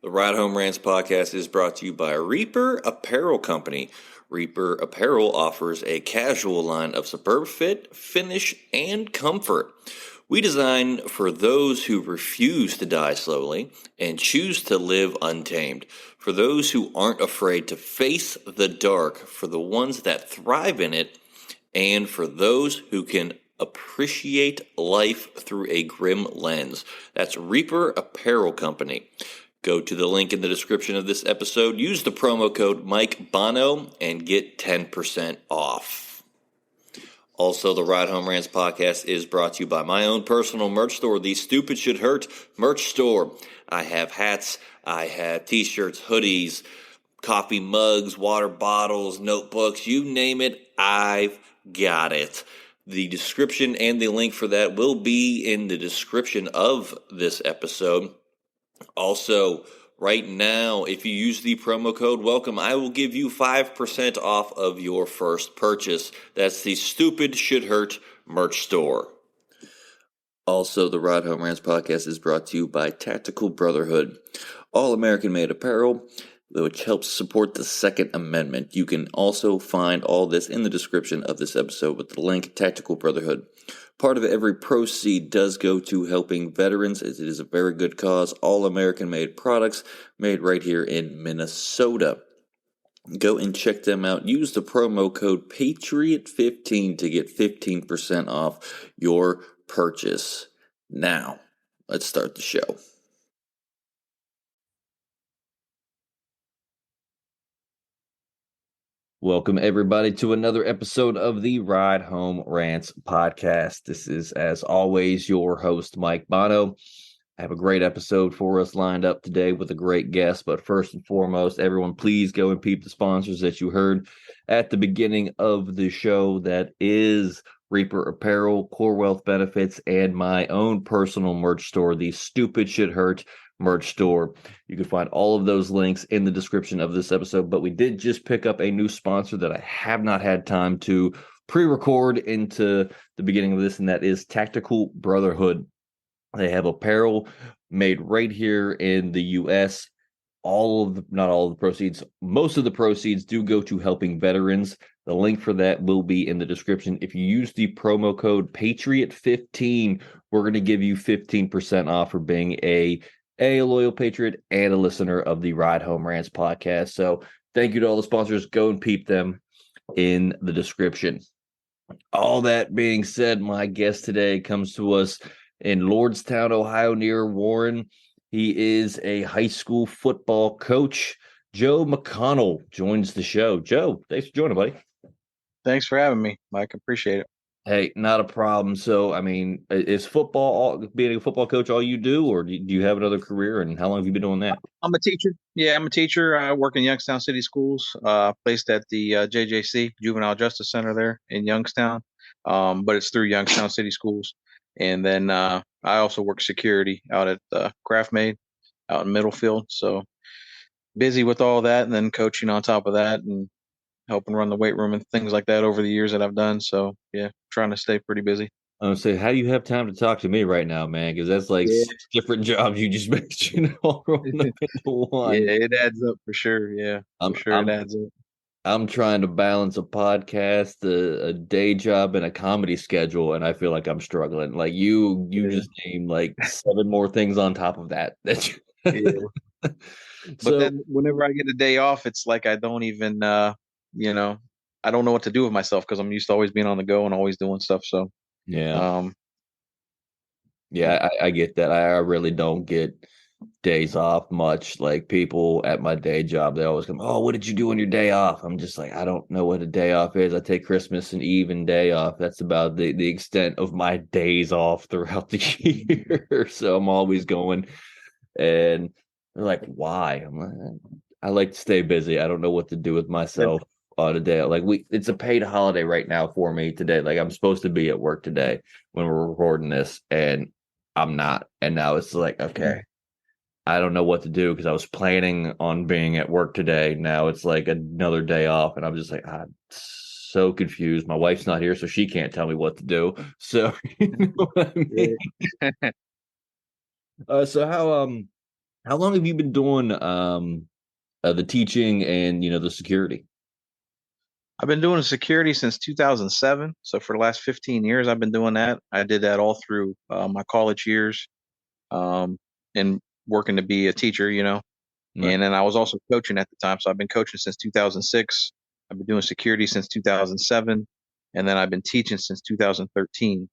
The Ride Home Rants podcast is brought to you by Reaper Apparel Company. Reaper Apparel offers a casual line of superb fit, finish, and comfort. We design for those who refuse to die slowly and choose to live untamed. For those who aren't afraid to face the dark, for the ones that thrive in it, and for those who can appreciate life through a grim lens. That's Reaper Apparel Company. Go to the link in the description of this episode, use the promo code Mike Bono, and get 10% off. Also, the Ride Home Rants podcast is brought to you by my own personal merch store, the Stupid Should Hurt merch store. I have hats, I have t-shirts, hoodies, coffee mugs, water bottles, notebooks, you name it, I've got it. The description and the link for that will be in the description of this episode. Also, right now, if you use the promo code WELCOME, I will give you 5% off of your first purchase. That's the Stupid Should Hurt merch store. Also, the Ride Home Rants podcast is brought to you by Tactical Brotherhood, all American-made apparel, which helps support the Second Amendment. You can also find all this in the description of this episode with the link Tactical Brotherhood. Part of every proceed does go to helping veterans, as it is a very good cause. All American-made products made right here in Minnesota. Go and check them out. Use the promo code PATRIOT15 to get 15% off your purchase. Now, let's start the show. Welcome, everybody, to another episode of the Ride Home Rants podcast. This is, as always, your host, Mike Bono. I have a great episode for us lined up today with a great guest. But first and foremost, everyone, please go and peep the sponsors that you heard at the beginning of the show. That is Reaper Apparel, Core Wealth Benefits, and my own personal merch store, the Stupid Should Hurt merch store. You can find all of those links in the description of this episode, but we did just pick up a new sponsor that I have not had time to pre-record into the beginning of this, and that is Tactical Brotherhood. They have apparel made right here in the U.S. Not all of the proceeds, most of the proceeds do go to helping veterans. The link for that will be in the description. If you use the promo code PATRIOT15, we're going to give you 15% off for being a loyal patriot and a listener of the Ride Home Rants podcast. So thank you to all the sponsors. Go and peep them in the description. All that being said, my guest today comes to us in Lordstown, Ohio, near Warren. He is a high school football coach. Joe McConnell joins the show. Joe, thanks for joining, buddy. Thanks for having me, Mike. Appreciate it. Hey, not a problem. So, I mean, is being a football coach all you do, or do you have another career, and how long have you been doing that? I'm a teacher. Yeah, I'm a teacher. I work in Youngstown City Schools, placed at the JJC, Juvenile Justice Center there in Youngstown, but it's through Youngstown City Schools. And then I also work security out at Craft Made out in Middlefield. So busy with all that, and then coaching on top of that, and helping run the weight room and things like that over the years that I've done. So yeah, trying to stay pretty busy. I was say, how do you have time to talk to me right now, man? Because that's like 6 different jobs you just mentioned all rolled up into one. Yeah, it adds up for sure. Yeah, it adds up. I'm trying to balance a podcast, a day job, and a comedy schedule, and I feel like I'm struggling. Like you just named like 7 more things on top of that. Yeah. But then whenever I get a day off, it's like I don't even, I don't know what to do with myself because I'm used to always being on the go and always doing stuff. So yeah, I get that. I really don't get days off much. Like people at my day job, they always come, "Oh, what did you do on your day off?" I'm just like, I don't know what a day off is. I take Christmas and Eve and day off. That's about the extent of my days off throughout the year. So I'm always going, and they're like, "Why?" I'm like, I like to stay busy. I don't know what to do with myself on a day. Like it's a paid holiday right now for me today. Like I'm supposed to be at work today when we're recording this, and I'm not. And now it's like, okay, I don't know what to do because I was planning on being at work today. Now it's like another day off, and I'm just like, I'm so confused. My wife's not here, so she can't tell me what to do. So, you know what I mean? So How long have you been doing the teaching and the security? I've been doing security since 2007. So for the last 15 years, I've been doing that. I did that all through my college years, um, and working to be a teacher. Right. And then I was also coaching at the time. So I've been coaching since 2006. I've been doing security since 2007. And then I've been teaching since 2013.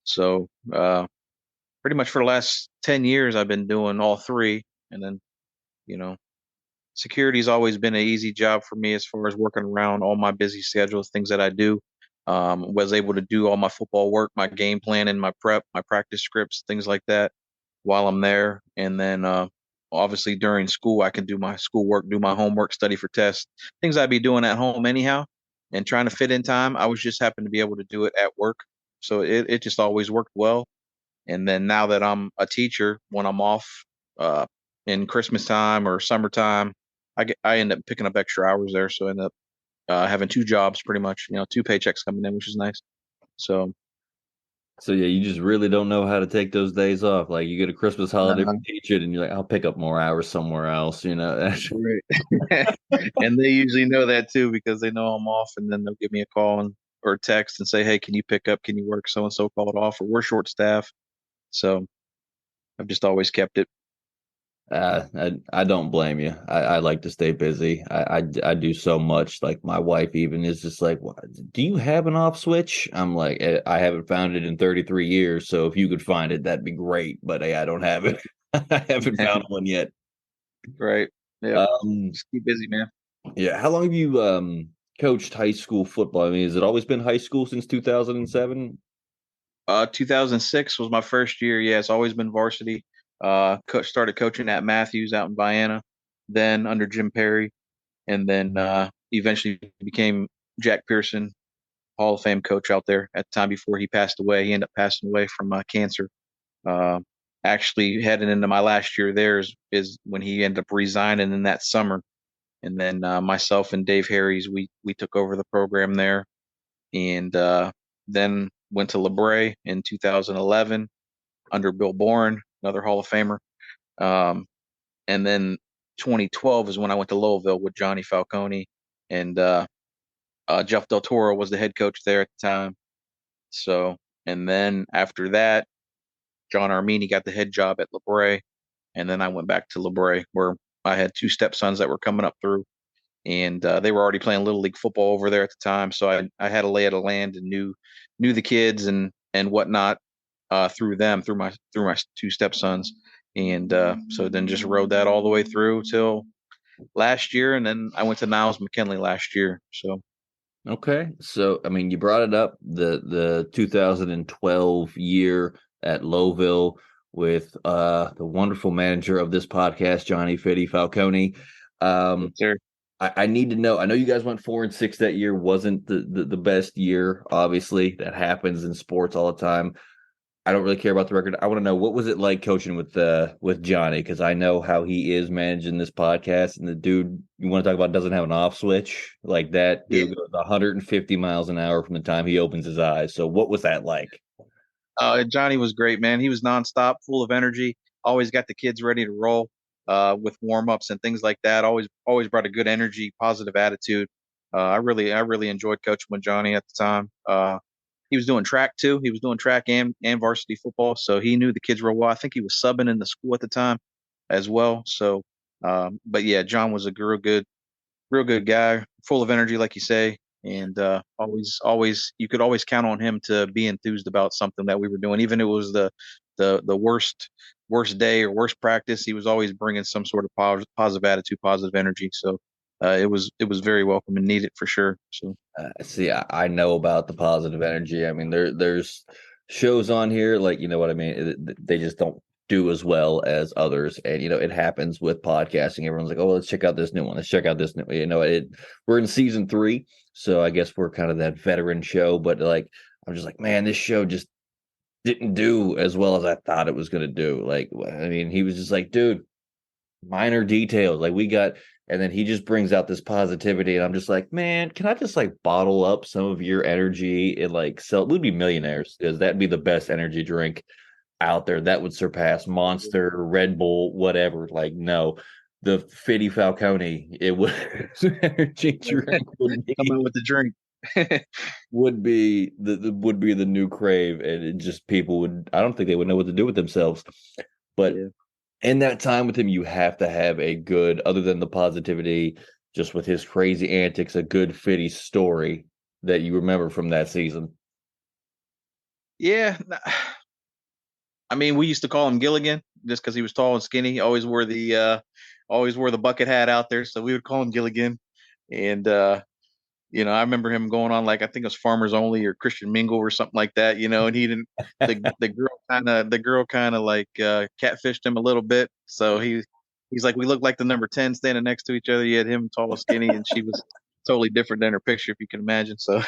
So pretty much for the last 10 years, I've been doing all three. And then, you know, security's always been an easy job for me as far as working around all my busy schedules, things that I do. Was able to do all my football work, my game plan and my prep, my practice scripts, things like that while I'm there. And then obviously during school, I can do my schoolwork, do my homework, study for tests, things I'd be doing at home anyhow, and trying to fit in time. I was just happened to be able to do it at work. So it just always worked well. And then now that I'm a teacher, when I'm off uh, in Christmas time or summertime, I end up picking up extra hours there. So I end up having two jobs pretty much, two paychecks coming in, which is nice. So So yeah, you just really don't know how to take those days off. Like you get a Christmas holiday for uh, teaching, and you're like, I'll pick up more hours somewhere else. right. And they usually know that too because they know I'm off, and then they'll give me a call or text and say, "Hey, can you pick up? Can you work so and so called off?" Or we're short staff. So I've just always kept it. I don't blame you. I like to stay busy. I do so much. Like my wife even is just like, do you have an off switch? I'm like, I haven't found it in 33 years. So if you could find it, that'd be great. But hey, I don't have it. I haven't found one yet. Right. Yep. Um, Just keep busy, man. yeah. How long have you coached high school football? I mean, has it always been high school since 2007? 2006 was my first year. Yeah, it's always been varsity. Started coaching at Matthews out in Vienna, then under Jim Perry, and then eventually became Jack Pearson, Hall of Fame coach out there at the time before he passed away. He ended up passing away from cancer. Uh, Actually, heading into my last year there is when he ended up resigning in that summer. And then myself and Dave Harries, we took over the program there, and then went to LeBray in 2011 under Bill Bourne, another Hall of Famer. Um, and then 2012 is when I went to Louisville with Johnny Falcone, and Jeff Del Toro was the head coach there at the time. So, and then after that, John Armini got the head job at LeBray, and then I went back to LeBray where I had two stepsons that were coming up through, and they were already playing little league football over there at the time. So I had a lay of the land and knew the kids and whatnot through my two stepsons, and so then just rode that all the way through till last year, and then I went to Niles McKinley last year. So Okay. So, I mean, you brought it up the 2012 year at Lowville with the wonderful manager of this podcast, Johnny Fitty Falcone. yes, Um, sir. I need to know. I know you guys went 4-6 that year. Wasn't the best year, obviously. That happens in sports all the time. I don't really care about the record. I want to know what was it like coaching with Johnny, because I know how he is managing this podcast, and the dude you want to talk about doesn't have an off switch. Like that Yeah. dude goes 150 miles an hour from the time he opens his eyes. So what was that like? Johnny was great, man. He was nonstop, full of energy. Always got the kids ready to roll with warm ups and things like that. Always brought a good energy, positive attitude. I really enjoyed coaching with Johnny at the time. He was doing track too. He was doing track and varsity football, so he knew the kids real well. I think he was subbing in the school at the time as well. So, but yeah, John was a real good guy, full of energy, like you say, and always you could always count on him to be enthused about something that we were doing, even if it was the worst day or worst practice. He was always bringing some sort of positive attitude, positive energy. So it was very welcome and needed for sure. So See, I know about the positive energy. I mean, there's shows on here like you know what I mean. They just don't do as well as others, and it happens with podcasting. Everyone's like, "Oh, let's check out this new one. Let's check out this new." We're in season 3, so I guess we're kind of that veteran show. But like, I'm just like, man, this show just didn't do as well as I thought it was gonna do. Like, I mean, he was just like, dude, minor details. Like we got, and then he just brings out this positivity, and I'm just like, man, can I just like bottle up some of your energy and like sell? We'd be millionaires because that'd be the best energy drink. out there that would surpass Monster, Red Bull, whatever. Like, no, the Fitty Falcone, it would energy drink Come in with the drink. would be would be the new crave, and it just people would. I don't think they would know what to do with themselves. But Yeah. in that time with him, you have to have a good, other than the positivity, just with his crazy antics, a good Fitty story that you remember from that season. Yeah. I mean, we used to call him Gilligan just because he was tall and skinny. He always wore the bucket hat out there, so we would call him Gilligan. And I remember him going on like I think it was Farmers Only or Christian Mingle or something like that, and he didn't the girl kind of like catfished him a little bit. So he's like we looked like the number 10 standing next to each other. You had him tall and skinny and she was totally different than her picture if you can imagine. So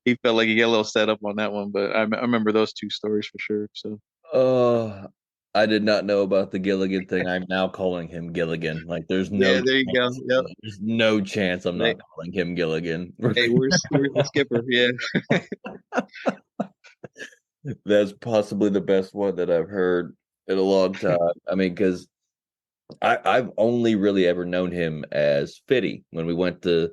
he felt like he got a little set up on that one, but I remember those two stories for sure. So Oh, I did not know about the Gilligan thing. I'm now calling him Gilligan. Like, yeah, there you go. Yep. there's no chance I'm Hey, not calling him Gilligan. hey, where's the skipper? Yeah. That's possibly the best one that I've heard in a long time. I mean, because I've only really ever known him as Fitty when we went to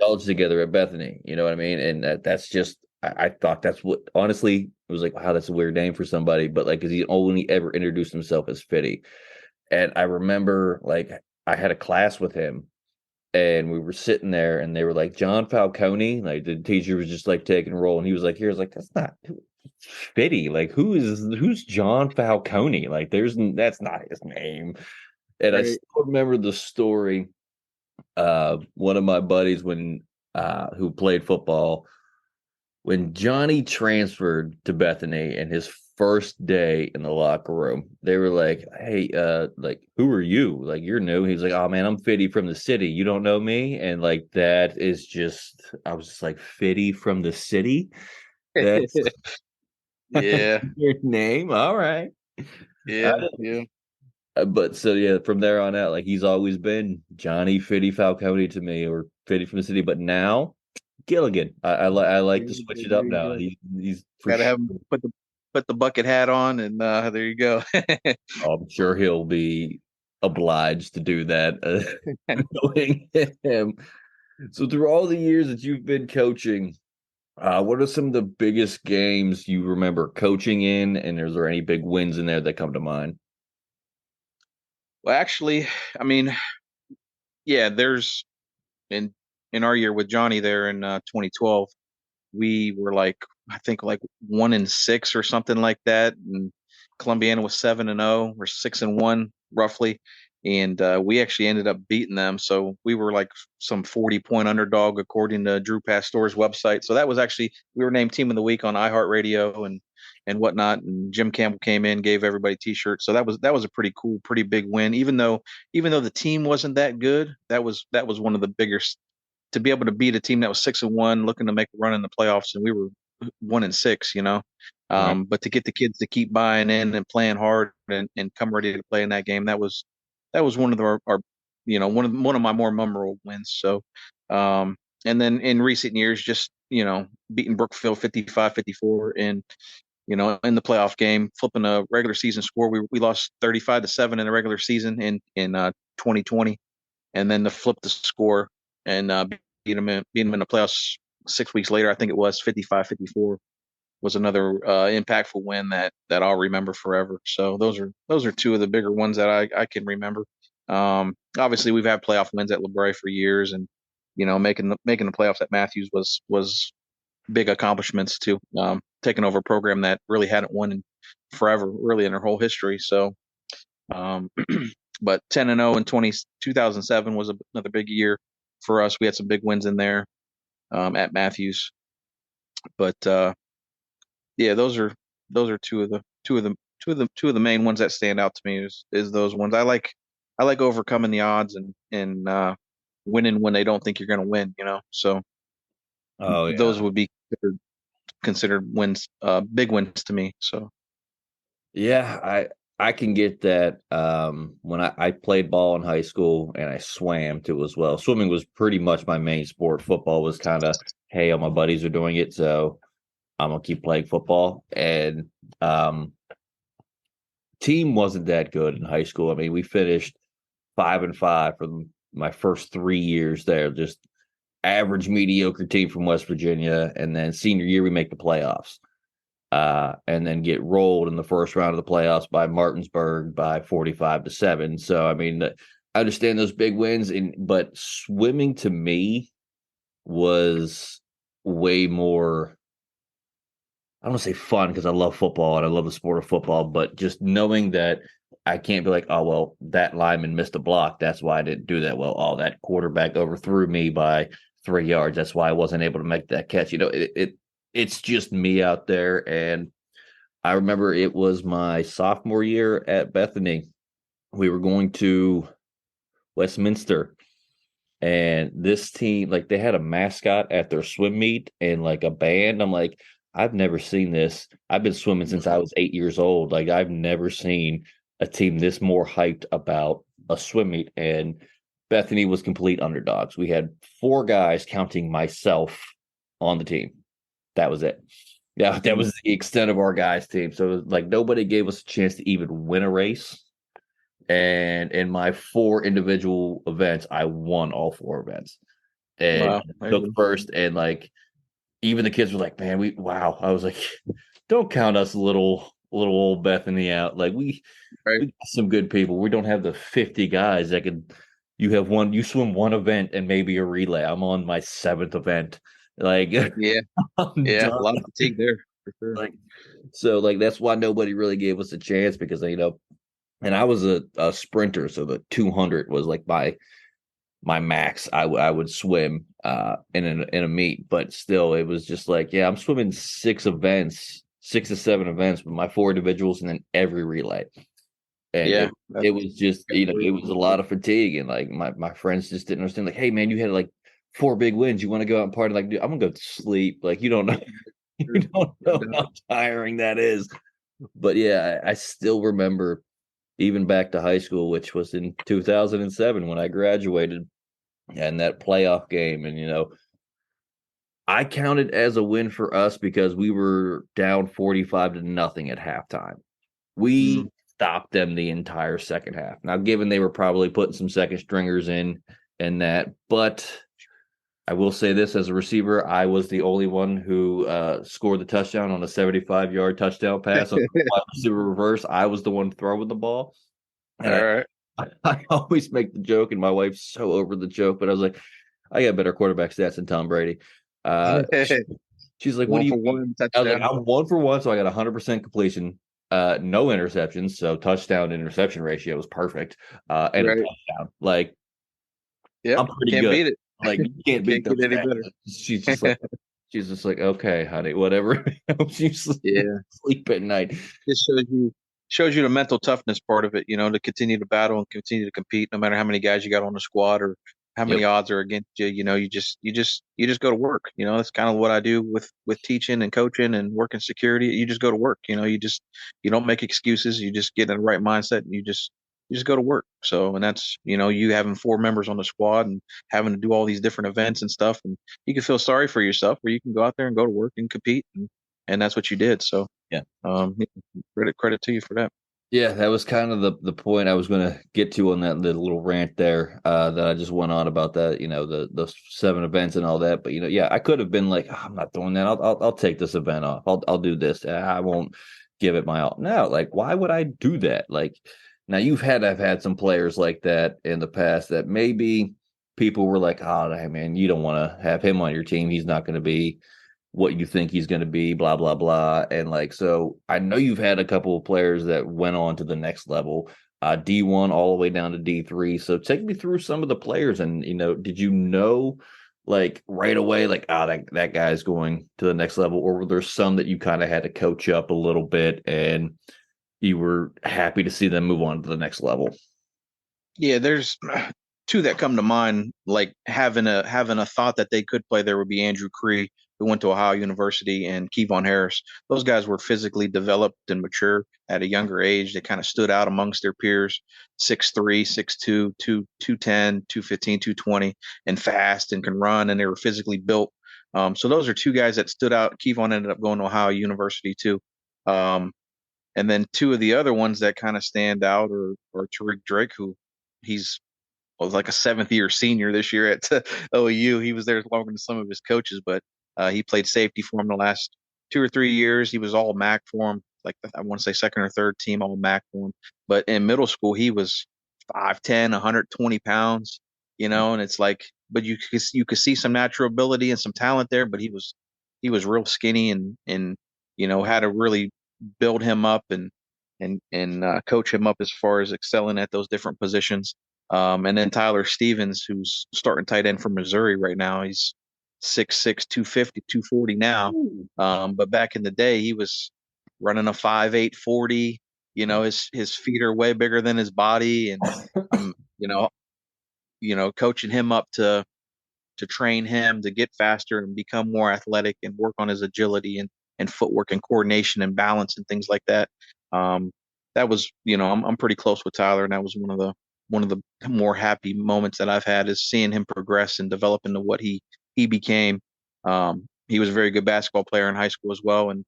college together at Bethany. You know what I mean? And that's just I thought that's what honestly it was like. Wow, that's a weird name for somebody. But like, because he only ever introduced himself as Fitty, and I remember like I had a class with him. And we were sitting there, and they were like, John Falcone. Like the teacher was just like taking a roll, and he was like, "Here's like that's not Fitty. Like who's John Falcone? Like that's not his name." And I Right. still remember the story. One of my buddies when who played football when Johnny transferred to Bethany and his first day in the locker room, they were like, "Hey, like who are you? Like you're new." He's like, "Oh man, I'm Fitty from the city. You don't know me?" And like that is just, I was just like, "Fitty from the city? That's Yeah. your name? All right." Yeah. Yeah. But so yeah, from there on out, like he's always been Johnny Fitty Falcone to me, or Fitty from the city. But now Gilligan, I like to switch it There up you now. go. He's for Gotta sure. have him put the bucket hat on, and there you go. I'm sure he'll be obliged to do that, knowing him. So through all the years that you've been coaching, what are some of the biggest games you remember coaching in, and is there any big wins in there that come to mind? Well, actually, I mean, yeah, there's in our year with Johnny there in 2012, we were like I think like 1-6 or something like that, and Columbiana was 7-0 or 6-1 roughly, and we actually ended up beating them. So we were like some 40-point underdog according to Drew Pastor's website. So that was actually we were named Team of the Week on iHeartRadio and whatnot. And Jim Campbell came in, gave everybody T-shirts. So that was a pretty cool, pretty big win. Even though the team wasn't that good, that was one of the biggest to be able to beat a team that was 6-1, looking to make a run in the playoffs, and we were 1-6. Right. But to get the kids to keep buying in and playing hard and come ready to play in that game, that was one of our one of my more memorable wins. So, and then in recent years, just beating Brookfield 55-54 in the playoff game, flipping a regular season score. We lost 35-7 in the regular season in 2020, and then to flip the score and beat them in the playoffs 6 weeks later. I think it was 55-54 was another impactful win that I'll remember forever. So those are two of the bigger ones that I can remember. Obviously, we've had playoff wins at LeBray for years, and making the playoffs at Matthews was big accomplishments too. Taking over a program that really hadn't won in forever, really in their whole history. So um, but 10-0 in 2007 was another big year for us. We had some big wins in there at Matthews. But yeah, those are two of the main ones that stand out to me is those ones. I like overcoming the odds and winning when they don't think you're going to win. So Oh those yeah. would be considered wins, big wins to me. So Yeah, I can get that. When I played ball in high school and I swam too as well. Swimming was pretty much my main sport. Football was kind of, hey, all my buddies are doing it, so I'm gonna keep playing football. And um, team wasn't that good in high school. I mean, we finished 5-5 for my first 3 years there. Just average, mediocre team from West Virginia. And then senior year, we make the playoffs. And then get rolled in the first round of the playoffs by Martinsburg by 45-7. So, I mean, I understand those big wins, but swimming to me was way more, I don't want to say fun because I love football and I love the sport of football, but just knowing that I can't be like, oh, well, that lineman missed a block. That's why I didn't do that well. Oh, that quarterback overthrew me by 3 yards. That's why I wasn't able to make that catch. It's just me out there. And I remember it was my sophomore year at Bethany. We were going to Westminster, and this team, like, they had a mascot at their swim meet and like a band. I'm like, I've never seen this. I've been swimming since I was 8 years old. Like, I've never seen a team this more hyped about a swim meet. And Bethany was complete underdogs. We had 4 guys, counting myself, on the team. That was it. Yeah, that was the extent of our guys' team. So it was like nobody gave us a chance to even win a race. And in my 4 individual events, I won all 4 events and Wow. took first. And like, even the kids were like, "Man, wow." I was like, "Don't count us little old Bethany out. Like, Right. we got some good people. We don't have the 50 guys that could. You swim one event and maybe a relay. I'm on my 7th event. Like, Yeah. I'm Yeah. A done. lot of fatigue there for sure. Like, so like that's why nobody really gave us a chance because and I was a sprinter, so the 200 was like my max. I would swim in a meet, but still it was just like, yeah, I'm swimming 6 to 7 events with my 4 individuals and then every relay. And Yeah. it was just, it was a lot of fatigue. And like my friends just didn't understand, like, hey man, you had like 4 big wins. You want to go out and party? Like, dude, I'm gonna go to sleep. Like, you don't know, you don't know how tiring that is. But yeah, I still remember even back to high school, which was in 2007 when I graduated, and that playoff game. And I counted as a win for us because we were down 45-0 at halftime. We stopped them the entire second half. Now, given they were probably putting some second stringers in and that, but I will say this as a receiver, I was the only one who scored the touchdown on a 75-yard touchdown pass on the wide receiver reverse. I was the one throwing the ball. All And right. I always make the joke, and my wife's so over the joke, but I was like, I got better quarterback stats than Tom Brady. She's like, what do One you for mean? one I was like, touchdown. I'm 1 for 1, so I got 100% completion, no interceptions, so touchdown to interception ratio was perfect, and a Right. touchdown. Like, Yep. I'm pretty Can't good. beat it. Like, you can't beat Can't those get any stats. better. She's just like, okay, honey, whatever. She's Yeah. sleep at night. Just shows you the mental toughness part of it, to continue to battle and continue to compete, no matter how many guys you got on the squad or how Yep. many odds are against you. You just go to work. That's kind of what I do with teaching and coaching and working security. You just go to work. You don't make excuses. You just get in the right mindset and you just go to work. So, and that's you having 4 members on the squad and having to do all these different events and stuff, and you can feel sorry for yourself, or you can go out there and go to work and compete, and that's what you did. So, Yeah. yeah, credit to you for that. Yeah, that was kind of the point I was going to get to on that little rant there that I just went on about that, the 7 events and all that. But yeah, I could have been like, "Oh, I'm not doing that. I'll take this event off. I'll do this. I won't give it my all." No, like, why would I do that? Like, now I've had some players like that in the past that maybe people were like, "Oh, hey, man, you don't want to have him on your team. He's not going to be what you think he's going to be, blah, blah, blah." And like, so I know you've had a couple of players that went on to the next level, D1 all the way down to D3. So take me through some of the players and, did you know like right away, like, that guy's going to the next level, or were there some that you kind of had to coach up a little bit and you were happy to see them move on to the next level? Yeah, there's two that come to mind. Like having a thought that they could play there would be Andrew Cree, who went to Ohio University, and Kevon Harris. Those guys were physically developed and mature at a younger age. They kind of stood out amongst their peers: 6'3", 6'2", 210, 215, 220, and fast and can run, and they were physically built. So those are 2 guys that stood out. Kevon ended up going to Ohio University too. Um, And then two of the other ones that kind of stand out are Tariq Drake, who he's was like a seventh year senior this year at OU. He was there longer than some of his coaches, but he played safety for him the last 2 or 3 years. He was all MAC for him, like I want to say second or third team all MAC for him. But in middle school, he was 5'10", 120 pounds, and it's like, but you could see some natural ability and some talent there, but he was real skinny and had to really build him up and coach him up as far as excelling at those different positions. And then Tyler Stevens, who's starting tight end for Missouri right now. He's 6'6", 250, 240 now. Ooh. But back in the day, he was running a 5'8", 40. His feet are way bigger than his body, and I'm, coaching him up to train him to get faster and become more athletic and work on his agility and footwork and coordination and balance and things like that. Um, that was, I'm pretty close with Tyler, and that was one of the more happy moments that I've had is seeing him progress and develop into what he became. He was a very good basketball player in high school as well, and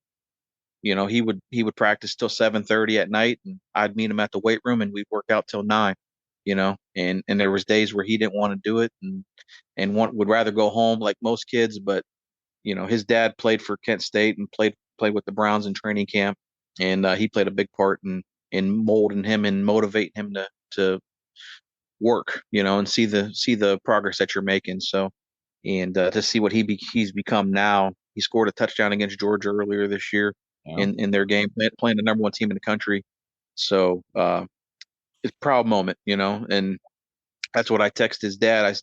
he would practice till 7:30 at night, and I'd meet him at the weight room, and we'd work out till 9. And there was days where he didn't want to do it, and would rather go home like most kids. But his dad played for Kent State and played with the Browns in training camp, and he played a big part in molding him and motivating him to work, and see the progress that you're making. So, and to see what he's become now. He scored a touchdown against Georgia earlier this year Yeah. in their game, playing the number one team in the country. So it's a proud moment, and that's what I text his dad.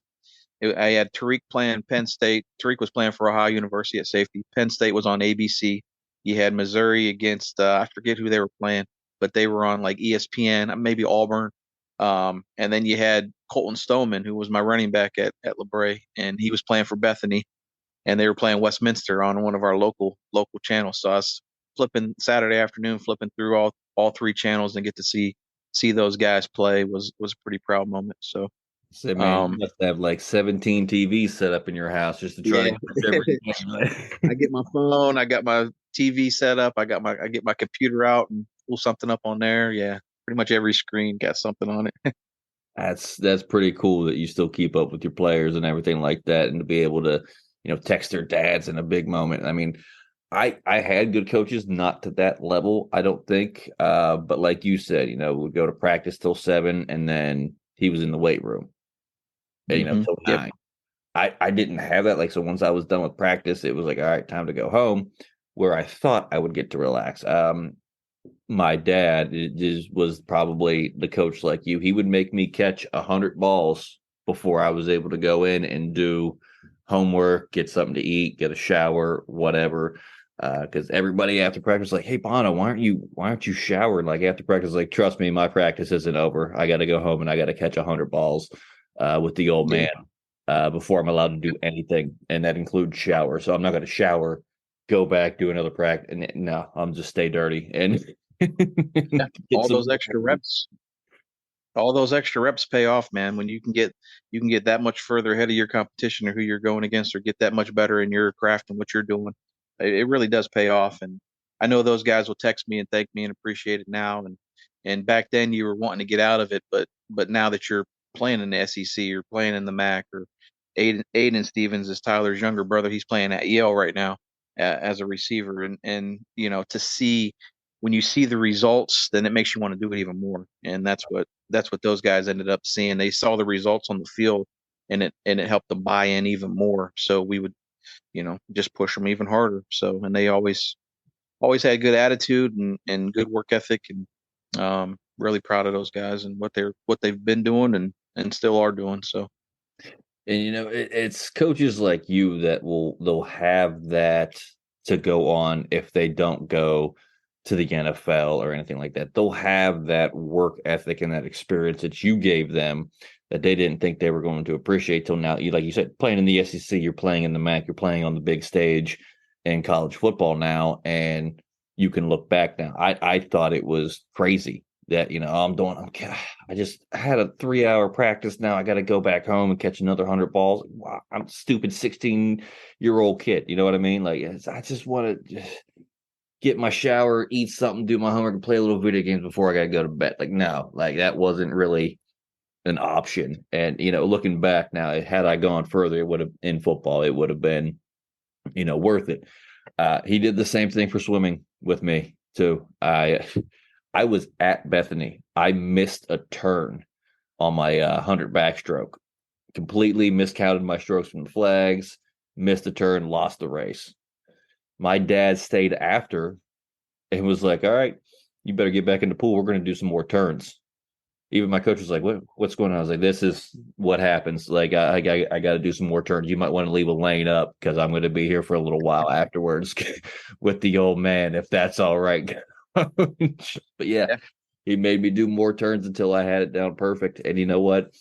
I had Tariq playing Penn State. Tariq was playing for Ohio University at safety. Penn State was on ABC. You had Missouri against I forget who they were playing, but they were on like ESPN, maybe Auburn. And then you had Colton Stoneman, who was my running back at LeBray, and he was playing for Bethany, and they were playing Westminster on one of our local channels. So I was flipping Saturday afternoon, flipping through all three channels and get to see those guys play was a pretty proud moment. So So, man, you um, must have like 17 TVs set up in your house just to try to yeah. catch every I game. get my phone, I got my TV set up, I get my computer out and pull something up on there. Yeah, pretty much every screen got something on it. That's pretty cool that you still keep up with your players and everything like that, and to be able to, text their dads in a big moment. I mean, I had good coaches, not to that level, I don't think. But like you said, we'd go to practice till 7, and then he was in the weight room, till Yep. 9. I didn't have that. Like, so once I was done with practice, it was like, all right, time to go home, where I thought I would get to relax. My dad was probably the coach like you. He would make me catch 100 balls before I was able to go in and do homework, get something to eat, get a shower, whatever. Because everybody after practice like, hey Bono, why aren't you showered like after practice? Like, trust me, my practice isn't over. I got to go home and I got to catch 100 balls with the old Yeah. man before I'm allowed to do anything, and that includes shower. So I'm not going to shower, go back, do another practice, and no, I'm just stay dirty and Yeah. get All some. those extra reps. All those extra reps pay off, man. When you can get that much further ahead of your competition or who you're going against, or get that much better in your craft and what you're doing, it really does pay off. And I know those guys will text me and thank me and appreciate it now. And back then you were wanting to get out of it, but now that you're playing in the SEC, you're playing in the MAC, or Aiden Stevens is Tyler's younger brother. He's playing at Yale right now as a receiver, and to see when you see the results, then it makes you want to do it even more. And that's what those guys ended up seeing. They saw the results on the field, and it helped them buy in even more. So we would, just push them even harder. So, and they always had good attitude and good work ethic, and really proud of those guys and what they've been doing and still are doing. So And it's coaches like you that they'll have that to go on if they don't go to the NFL or anything like that. They'll have that work ethic and that experience that you gave them that they didn't think they were going to appreciate till now. You, like you said, playing in the SEC, you're playing in the MAC, you're playing on the big stage in college football now, and you can look back now. I thought it was crazy that I just had a 3-hour practice. Now I got to go back home and catch another 100 balls. Wow, I'm a stupid 16-year-old kid. You know what I mean? Like, I just want to get my shower, eat something, do my homework, and play a little video games before I got to go to bed. Like, no, like that wasn't really an option. And, looking back now, had I gone further, it would have in football, it would have been, worth it. He did the same thing for swimming with me too. I was at Bethany. I missed a turn on my 100 backstroke. Completely miscounted my strokes from the flags, missed a turn, lost the race. My dad stayed after and was like, "All right, you better get back in the pool. We're going to do some more turns." Even my coach was like, what's going on?" I was like, "This is what happens. Like, I got to do some more turns. You might want to leave a lane up because I'm going to be here for a little while afterwards with the old man, if that's all right." But yeah, Yeah. he made me do more turns until I had it down perfect. And you know what?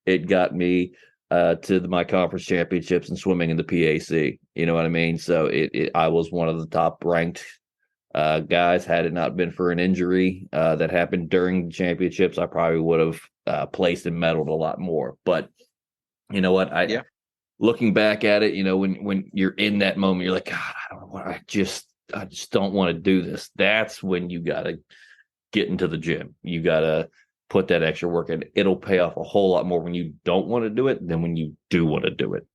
It got me to my conference championships in swimming in the PAC. You know what I mean? So I was one of the top ranked guys. Had it not been for an injury that happened during the championships, I probably would have placed and medaled a lot more. But you know what? Looking back at it, when you're in that moment, you're like, God, I don't know what I just don't want to do this. That's when you gotta get into the gym. You gotta put that extra work in. It'll pay off a whole lot more when you don't want to do it than when you do want to do it.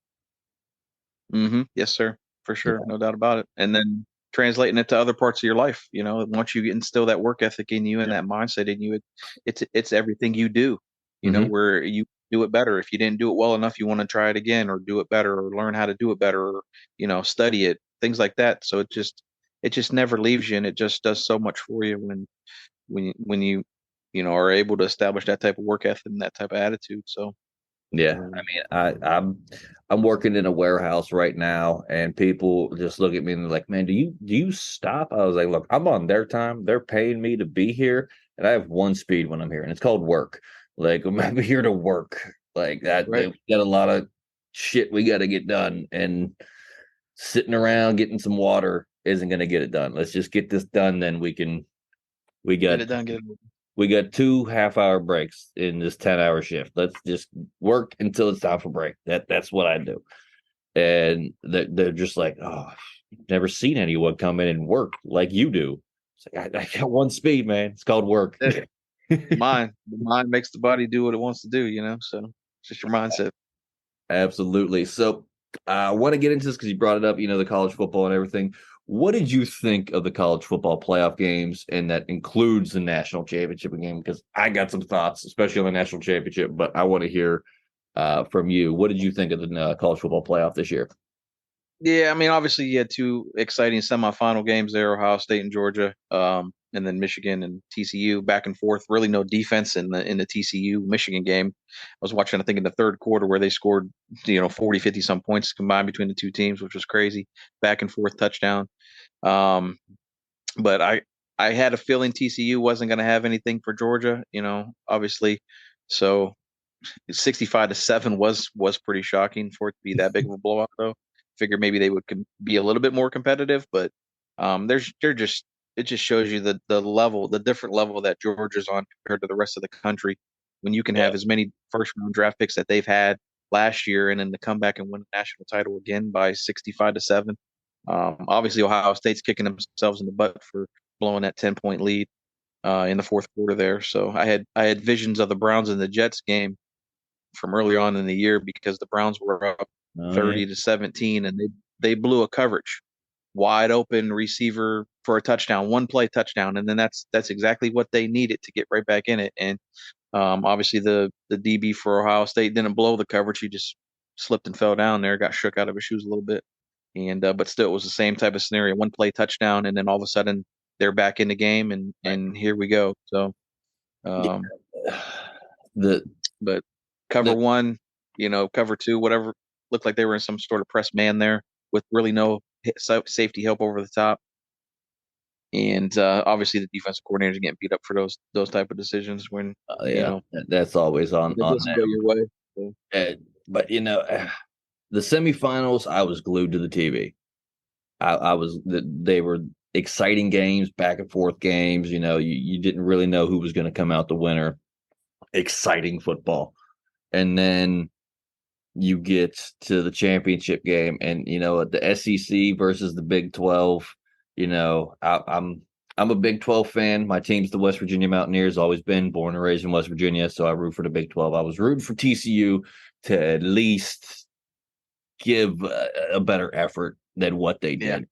Yes, sir. For sure. No doubt about it. And then translating it to other parts of your life, once you instill that work ethic in you and that mindset in you, it's everything you do, where you do it better. If you didn't do it well enough, you want to try it again or do it better or learn how to do it better or, study it, things like that. So it just never leaves you and it just does so much for you when you, are able to establish that type of work ethic and that type of attitude. So, Yeah, I mean, I'm working in a warehouse right now, and people just look at me and they're like, "Man, do you stop?" I was like, "Look, I'm on their time. They're paying me to be here, and I have one speed when I'm here, and it's called work. Like, I'm here to work. Like that. right. We got a lot of shit we got to get done, and sitting around getting some water isn't going to get it done. Let's just get this done, then we can. We Get got it done, get it done. we got 2 half-hour breaks in this 10-hour shift. Let's just work until it's time for break. That's what I do." And they're just like, "Oh, never seen anyone come in and work like you do." It's like, I got one speed, man. It's called work. Yeah. The mind makes the body do what it wants to do, so it's just your mindset. Absolutely. So I want to get into this because you brought it up, the college football and everything. What did you think of the college football playoff games? And that includes the national championship game, because I got some thoughts, especially on the national championship, but I want to hear from you. What did you think of the college football playoff this year? Yeah, I mean, obviously you had two exciting semifinal games there, Ohio State and Georgia, and then Michigan and TCU back and forth. Really no defense in the TCU Michigan game. I was watching, I think, in the third quarter where they scored, 40, 50 some points combined between the two teams, which was crazy. Back and forth touchdown. Um, but I had a feeling TCU wasn't going to have anything for Georgia, obviously. So 65-7 was pretty shocking for it to be that big of a blowout, though. Figure maybe they would be a little bit more competitive, but they're just it just shows you the different level that Georgia's on compared to the rest of the country. When you can Yeah. have as many first round draft picks that they've had last year, and then to come back and win a national title again by 65-7. Obviously, Ohio State's kicking themselves in the butt for blowing that 10-point lead in the fourth quarter there. So I had visions of the Browns and the Jets game from early on in the year because the Browns were up Oh, yeah. 30-17 and they blew a coverage, wide open receiver for a touchdown, one play touchdown, and then that's exactly what they needed to get right back in it. And obviously the DB for Ohio State didn't blow the coverage; he just slipped and fell down there, got shook out of his shoes a little bit, and but still it was the same type of scenario, one play touchdown, and then all of a sudden they're back in the game, and here we go. So. Yeah. Um, The but cover the one, cover two, whatever, looked like they were in some sort of press man there with really no safety help over the top. And obviously, the defensive coordinators getting beat up for those type of decisions when yeah, that's always on it doesn't go them. your way. So, But the semifinals, I was glued to the TV. I was they were exciting games, back and forth games. You didn't really know who was going to come out the winner. Exciting football, and then you get to the championship game, and the SEC versus the Big 12. I'm a Big 12 fan. My team's the West Virginia Mountaineers, always been born and raised in West Virginia, so I root for the Big 12. I was rooting for TCU to at least give a better effort than what they Yeah, did.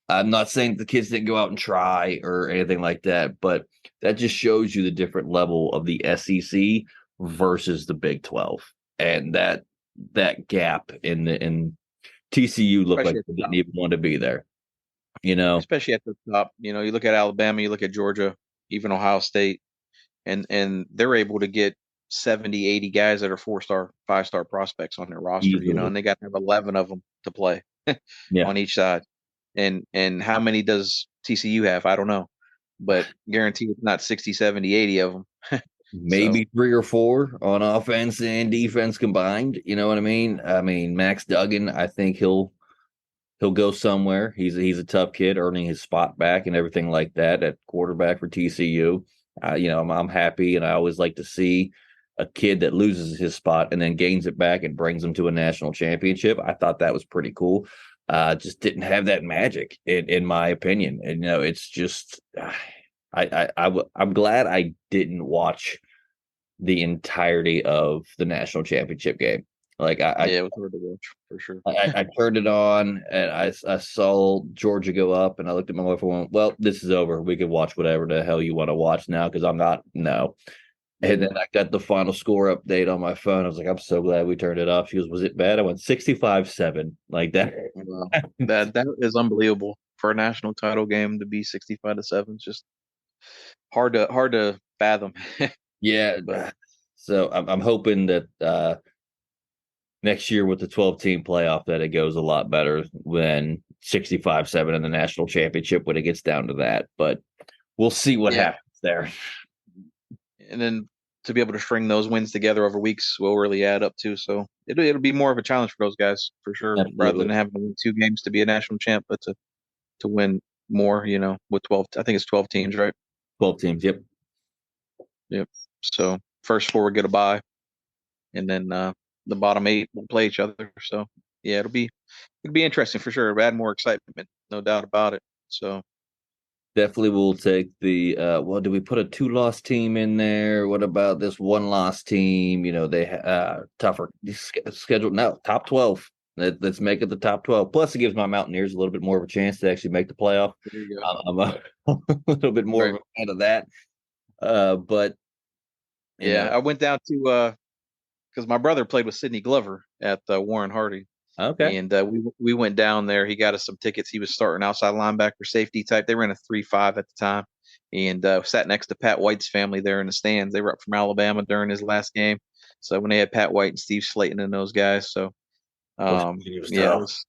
I'm not saying the kids didn't go out and try or anything like that, but that just shows you the different level of the SEC versus the Big 12, and that gap in TCU looked like especially at they the didn't top. even want to be there. You know, Especially at the top. You look at Alabama, you look at Georgia, even Ohio State, and they're able to get 70, 80 guys that are 4-star, 5-star prospects on their roster, easily. and they got to have 11 of them to play Yeah, on each side. And how many does TCU have? I don't know, but guarantee it's not 60, 70, 80 of them. So, maybe three or four on offense and defense combined. You know what I mean? I mean, Max Duggan, I think he'll go somewhere. He's a tough kid, earning his spot back and everything like that at quarterback for TCU. I'm happy, and I always like to see a kid that loses his spot and then gains it back and brings him to a national championship. I thought that was pretty cool. Just didn't have that magic, in my opinion. And it's just, I'm glad I didn't watch the entirety of the national championship game. Like yeah, it was hard to watch for sure. I turned it on and I saw Georgia go up, and I looked at my wife and went, "Well, this is over. We can watch whatever the hell you want to watch now because I'm not no." And Yeah. then I got the final score update on my phone. I was like, "I'm so glad we turned it off." She goes, "Was it bad?" I went 65-7 like that. Wow. That is unbelievable for a national title game to be 65-7. It's just hard to fathom. Yeah. But So I'm hoping that next year with the 12 team playoff that it goes a lot better than 65-7 in the national championship when it gets down to that. But we'll see what yeah, happens there. and then to be able to string those wins together over weeks will really add up too. So it'll be more of a challenge for those guys for sure, rather than Absolutely. having to win 2 games to be a national champ, but to win more. With 12, I think it's 12 teams, right? 12 teams. Yep. Yep. So first four will get a bye, and then the bottom eight will play each other. So yeah, it'll be interesting for sure. It'll add more excitement, no doubt about it. So Definitely will take the well, do we put a two-loss team in there? What about this one-loss team? They tougher schedule. No, top 12. Let's make it the top 12. Plus, it gives my Mountaineers a little bit more of a chance to actually make the playoff. there you go. I'm a little bit more of Right. a fan of that. But you Yeah, know, I went down to because my brother played with Sidney Glover at Warren Harding, okay. and we went down there. He got us some tickets. He was starting outside linebacker, safety type. They ran a 3-5 at the time, and sat next to Pat White's family there in the stands. They were up from Alabama during his last game, so when they had Pat White and Steve Slayton and those guys, so West Virginia was yeah, tough.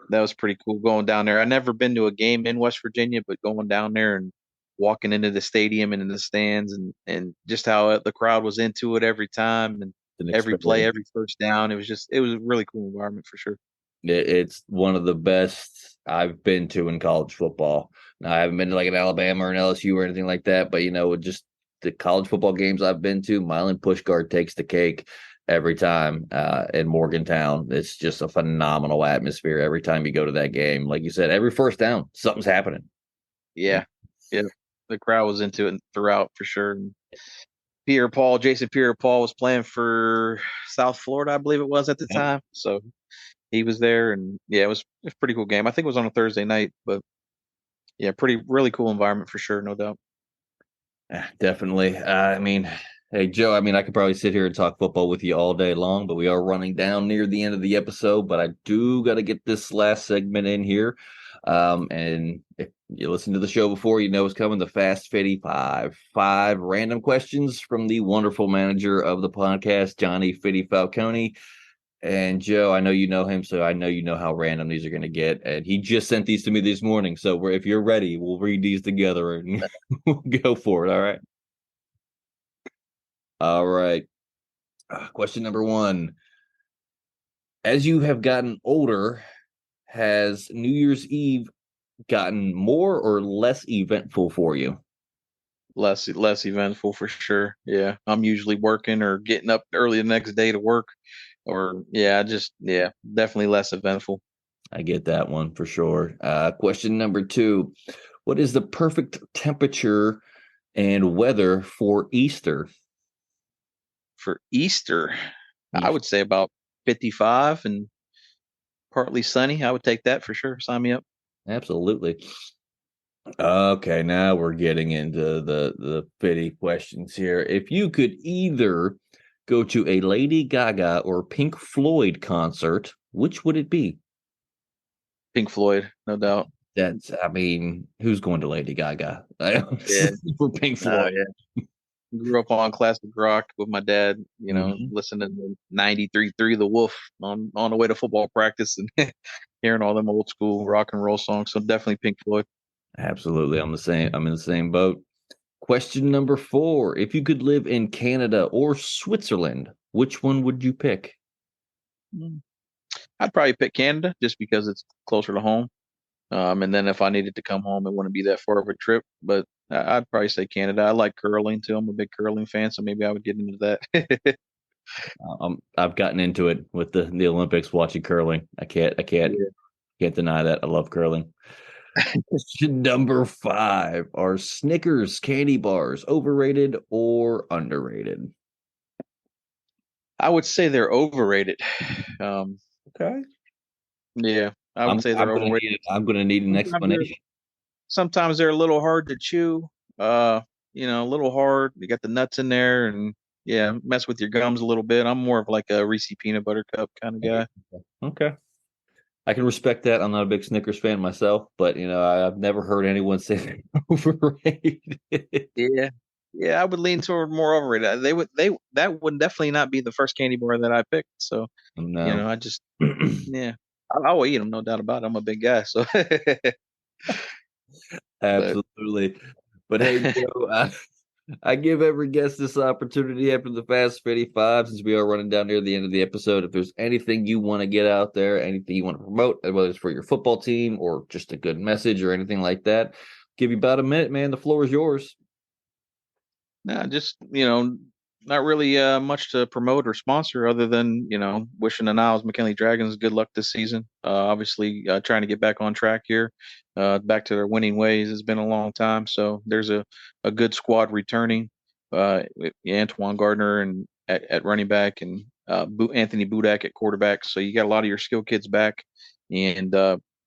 that was pretty cool going down there. I never been to a game in West Virginia, but going down there and walking into the stadium and in the stands, and just how the crowd was into it every time and An every play, experience. every first down. It was a really cool environment for sure. It's one of the best I've been to in college football. Now, I haven't been to like an Alabama or an LSU or anything like that, but just the college football games I've been to, Milan Pushkar takes the cake every time in Morgantown. It's just a phenomenal atmosphere every time you go to that game. Like you said, every first down, something's happening. Yeah, yeah, the crowd was into it throughout for sure. And Jason Pierre-Paul was playing for South Florida, I believe it was at the Yep. time. So he was there, and yeah, it was a pretty cool game. I think it was on a Thursday night, but yeah, really cool environment for sure, no doubt. Definitely. I mean, hey, Joe, I could probably sit here and talk football with you all day long, but we are running down near the end of the episode. But I do got to get this last segment in here. And if you listen to the show before, you know it's coming, the Fast 55. 5 random questions from the wonderful manager of the podcast, Johnny Fitty Falcone. And Joe, I know you know him, so I know you know how random these are going to get. And he just sent these to me this morning. So if you're ready, we'll read these together and we'll go for it. All right. All right. Question number 1. As you have gotten older, has New Year's Eve gotten more or less eventful for you? Less eventful for sure. Yeah, I'm usually working or getting up early the next day to work, or yeah, definitely less eventful. I get that one for sure. Question number 2. What is the perfect temperature and weather for Easter? For Easter, I Yeah, would say about 55 and partly sunny. I would take that for sure. Sign me up. absolutely. Okay, now we're getting into the fitty questions here. If you could either go to a Lady Gaga or Pink Floyd concert, which would it be? Pink Floyd, no doubt. I mean, who's going to Lady Gaga? Yeah. For Pink Oh, Floyd. yeah. Grew up on classic rock with my dad, Mhm. listening to 93.3 The Wolf on the way to football practice and hearing all them old school rock and roll songs. So definitely Pink Floyd. Absolutely. I'm in the same boat. Question number 4. If you could live in Canada or Switzerland, which one would you pick? Mm. I'd probably pick Canada just because it's closer to home. And then if I needed to come home, it wouldn't be that far of a trip. But I'd probably say Canada. I like curling too. I'm a big curling fan, so maybe I would get into that. I've gotten into it with the Olympics watching curling. Yeah. Can't deny that. I love curling. Question number 5. Are Snickers candy bars overrated or underrated? I would say they're overrated. Um, Okay. yeah, I would say they're overrated. I'm gonna need an Sometimes they're explanation. sometimes they're a little hard to chew. Uh, a little hard. You got the nuts in there, and yeah, mess with your gums a little bit. I'm more of like a Reese peanut butter cup kind of guy. Okay. I can respect that. I'm not a big Snickers fan myself, but I've never heard anyone say they're overrated. Yeah, yeah, I would lean toward more overrated. That would definitely not be the first candy bar that I picked. So No. I just yeah, I will eat them, no doubt about it. I'm a big guy, so but Absolutely. But hey, Joe, I give every guest this opportunity after the Fast 55, since we are running down near the end of the episode. If there's anything you want to get out there, anything you want to promote, whether it's for your football team or just a good message or anything like that, give you about a minute, man. The floor is yours. nah, just not really much to promote or sponsor other than wishing the Niles McKinley Dragons good luck this season. Obviously, trying to get back on track here, back to their winning ways. It's been a long time, so there's a good squad returning. With Antoine Gardner and at running back and Anthony Budak at quarterback. So you got a lot of your skill kids back, and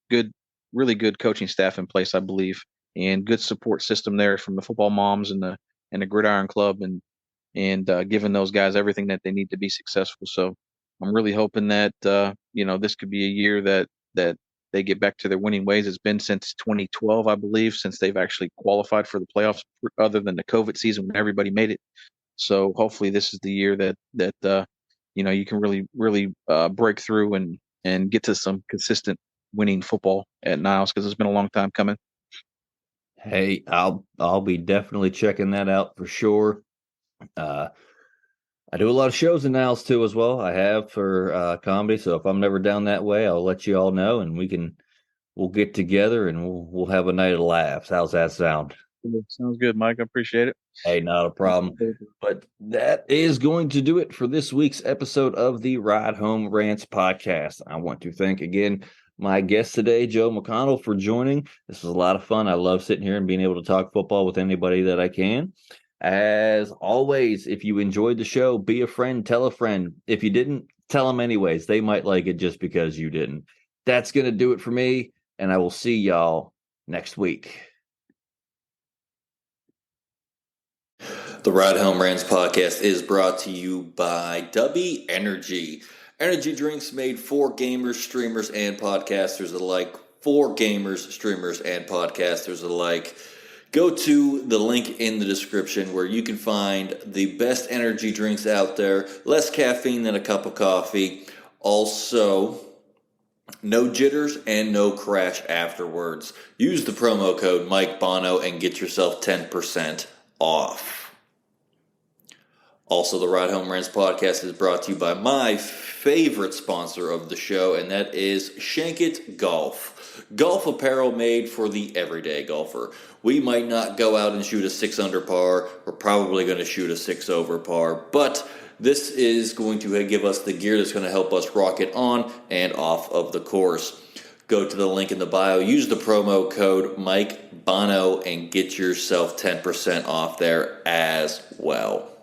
good, really good coaching staff in place, I believe, and good support system there from the football moms and the Gridiron Club and giving those guys everything that they need to be successful. So I'm really hoping that this could be a year that they get back to their winning ways. It's been since 2012, I believe, since they've actually qualified for the playoffs, other than the COVID season when everybody made it. So hopefully this is the year that you can really break through and get to some consistent winning football at Niles because it's been a long time coming. Hey, I'll be definitely checking that out for sure. Uh, I do a lot of shows in Niles too as well. I have for comedy, so if I'm never down that way, I'll let you all know, and we'll get together and we'll have a night of laughs. How's that sound? Yeah, sounds good, Mike. I appreciate it. Hey, not a problem. But that is going to do it for this week's episode of the Ride Home Rants podcast. I want to thank again my guest today, Joe McConnell, for joining. This was a lot of fun. I love sitting here and being able to talk football with anybody that I can. As always, if you enjoyed the show, be a friend, tell a friend. If you didn't, tell them anyways. They might like it just because you didn't. That's going to do it for me, and I will see y'all next week. The Ride Home Rants podcast is brought to you by Dubby Energy. Energy drinks made for gamers, streamers, and podcasters alike. For gamers, streamers, and podcasters alike. Go to the link in the description where you can find the best energy drinks out there. Less caffeine than a cup of coffee. Also, no jitters and no crash afterwards. Use the promo code Mike Bono and get yourself 10% off. Also, the Ride Home Rants podcast is brought to you by my favorite sponsor of the show, and that is Shankit Golf. Golf apparel made for the everyday golfer. We might not go out and shoot a 6 under par. We're probably going to shoot a 6 over par, but this is going to give us the gear that's going to help us rock it on and off of the course. Go to the link in the bio, use the promo code Mike Bono, and get yourself 10% off there as well.